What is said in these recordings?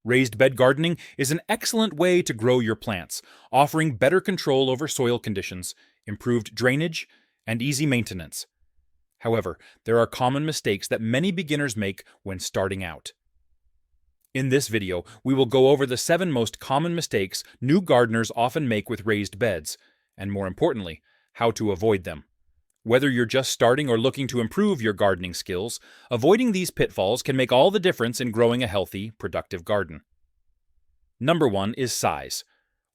Raised bed gardening is an excellent way to grow your plants, offering better control over soil conditions, improved drainage, and easy maintenance. However, there are common mistakes that many beginners make when starting out. In this video, we will go over the 7 most common mistakes new gardeners often make with raised beds, and more importantly, how to avoid them. Whether you're just starting or looking to improve your gardening skills, avoiding these pitfalls can make all the difference in growing a healthy, productive garden. Number 1 is size.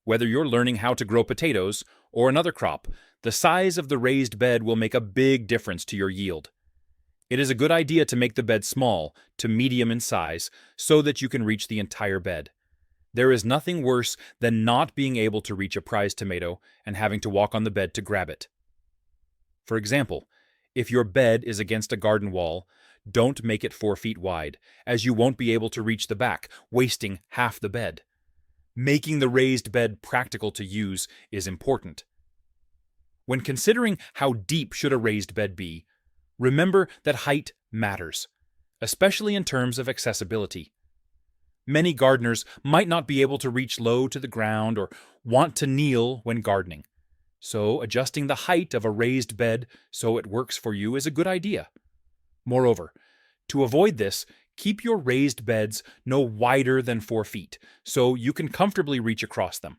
Whether you're learning how to grow potatoes or another crop, the size of the raised bed will make a big difference to your yield. It is a good idea to make the bed small to medium in size so that you can reach the entire bed. There is nothing worse than not being able to reach a prize tomato and having to walk on the bed to grab it. For example, if your bed is against a garden wall, don't make it 4 feet wide, as you won't be able to reach the back, wasting half the bed. Making the raised bed practical to use is important. When considering how deep should a raised bed be, remember that height matters, especially in terms of accessibility. Many gardeners might not be able to reach low to the ground or want to kneel when gardening, so adjusting the height of a raised bed so it works for you is a good idea. Moreover, to avoid this, keep your raised beds no wider than 4 feet so you can comfortably reach across them.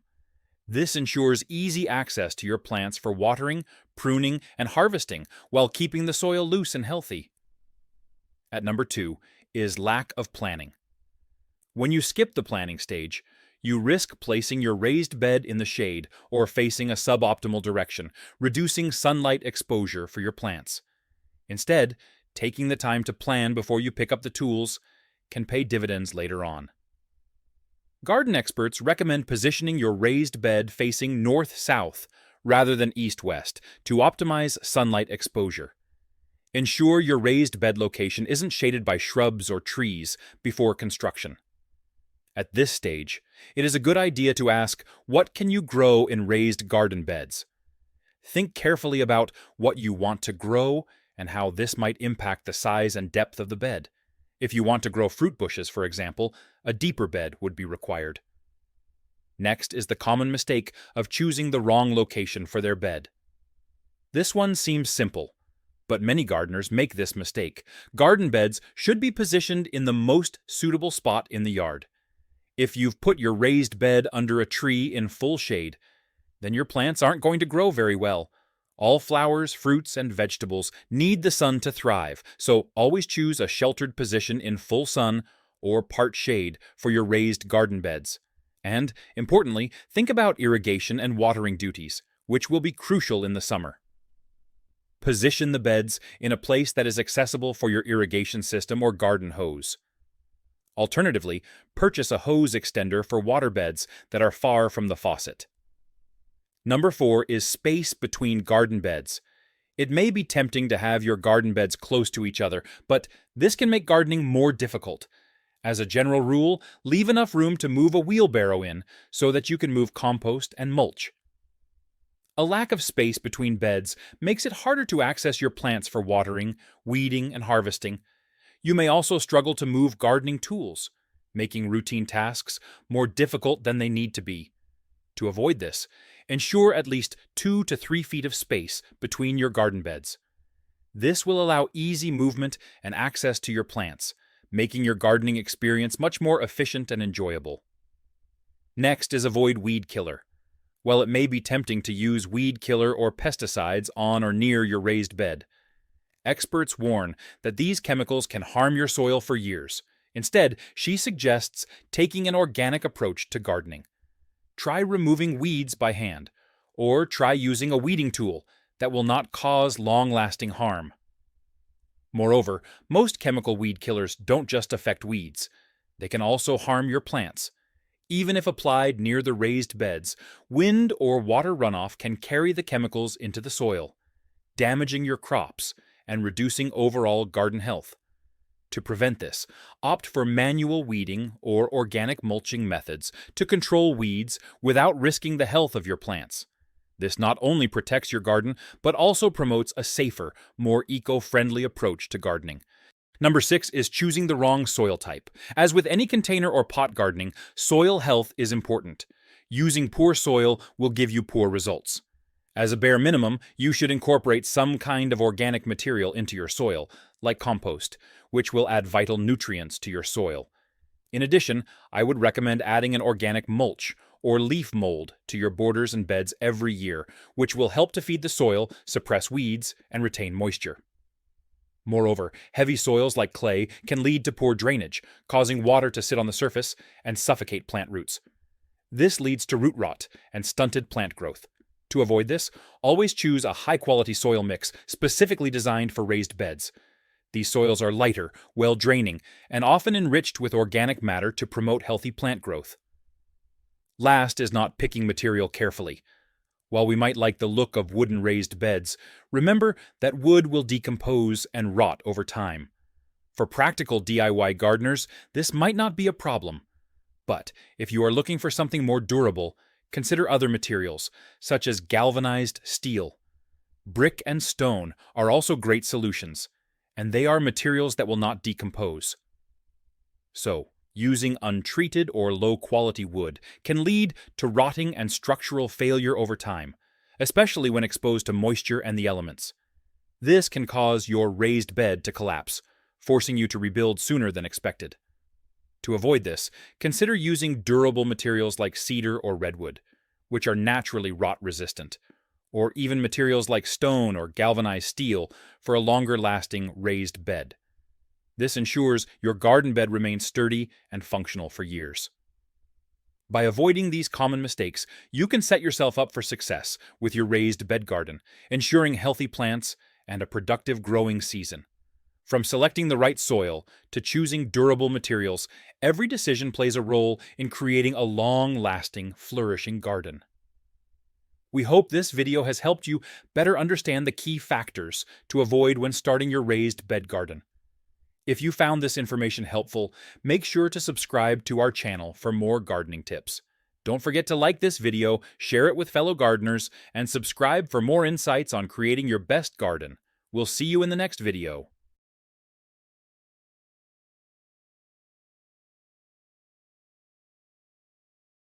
This ensures easy access to your plants for watering, pruning, and harvesting while keeping the soil loose and healthy. At number 2 is lack of planning. When you skip the planning stage, you risk placing your raised bed in the shade or facing a suboptimal direction, reducing sunlight exposure for your plants. Instead, taking the time to plan before you pick up the tools can pay dividends later on. Garden experts recommend positioning your raised bed facing north-south rather than east-west to optimize sunlight exposure. Ensure your raised bed location isn't shaded by shrubs or trees before construction. At this stage, it is a good idea to ask, what can you grow in raised garden beds? Think carefully about what you want to grow and how this might impact the size and depth of the bed. If you want to grow fruit bushes, for example, a deeper bed would be required. Next is the common mistake of choosing the wrong location for their bed. This one seems simple, but many gardeners make this mistake. Garden beds should be positioned in the most suitable spot in the yard. If you've put your raised bed under a tree in full shade, then your plants aren't going to grow very well. All flowers, fruits, and vegetables need the sun to thrive, so always choose a sheltered position in full sun or part shade for your raised garden beds. And, importantly, think about irrigation and watering duties, which will be crucial in the summer. Position the beds in a place that is accessible for your irrigation system or garden hose. Alternatively, purchase a hose extender for water beds that are far from the faucet. Number 4 is space between garden beds. It may be tempting to have your garden beds close to each other, but this can make gardening more difficult. As a general rule, leave enough room to move a wheelbarrow in so that you can move compost and mulch. A lack of space between beds makes it harder to access your plants for watering, weeding, and harvesting. You may also struggle to move gardening tools, making routine tasks more difficult than they need to be. To avoid this, ensure at least 2 to 3 feet of space between your garden beds. This will allow easy movement and access to your plants, making your gardening experience much more efficient and enjoyable. Next is avoid weed killer. While it may be tempting to use weed killer or pesticides on or near your raised bed, experts warn that these chemicals can harm your soil for years. Instead, she suggests taking an organic approach to gardening. Try removing weeds by hand, or try using a weeding tool that will not cause long-lasting harm. Moreover, most chemical weed killers don't just affect weeds. They can also harm your plants. Even if applied near the raised beds, wind or water runoff can carry the chemicals into the soil, damaging your crops and reducing overall garden health. To prevent this, opt for manual weeding or organic mulching methods to control weeds without risking the health of your plants. This not only protects your garden, but also promotes a safer, more eco-friendly approach to gardening. Number 6 is choosing the wrong soil type. As with any container or pot gardening, soil health is important. Using poor soil will give you poor results. As a bare minimum, you should incorporate some kind of organic material into your soil, like compost, which will add vital nutrients to your soil. In addition, I would recommend adding an organic mulch or leaf mold to your borders and beds every year, which will help to feed the soil, suppress weeds, and retain moisture. Moreover, heavy soils like clay can lead to poor drainage, causing water to sit on the surface and suffocate plant roots. This leads to root rot and stunted plant growth. To avoid this, always choose a high-quality soil mix specifically designed for raised beds. These soils are lighter, well-draining, and often enriched with organic matter to promote healthy plant growth. Last is not picking material carefully. While we might like the look of wooden raised beds, remember that wood will decompose and rot over time. For practical DIY gardeners, this might not be a problem. But if you are looking for something more durable, consider other materials, such as galvanized steel. Brick and stone are also great solutions, and they are materials that will not decompose. So, using untreated or low-quality wood can lead to rotting and structural failure over time, especially when exposed to moisture and the elements. This can cause your raised bed to collapse, forcing you to rebuild sooner than expected. To avoid this, consider using durable materials like cedar or redwood, which are naturally rot-resistant, or even materials like stone or galvanized steel for a longer-lasting raised bed. This ensures your garden bed remains sturdy and functional for years. By avoiding these common mistakes, you can set yourself up for success with your raised bed garden, ensuring healthy plants and a productive growing season. From selecting the right soil to choosing durable materials, every decision plays a role in creating a long-lasting, flourishing garden. We hope this video has helped you better understand the key factors to avoid when starting your raised bed garden. If you found this information helpful, make sure to subscribe to our channel for more gardening tips. Don't forget to like this video, share it with fellow gardeners, and subscribe for more insights on creating your best garden. We'll see you in the next video.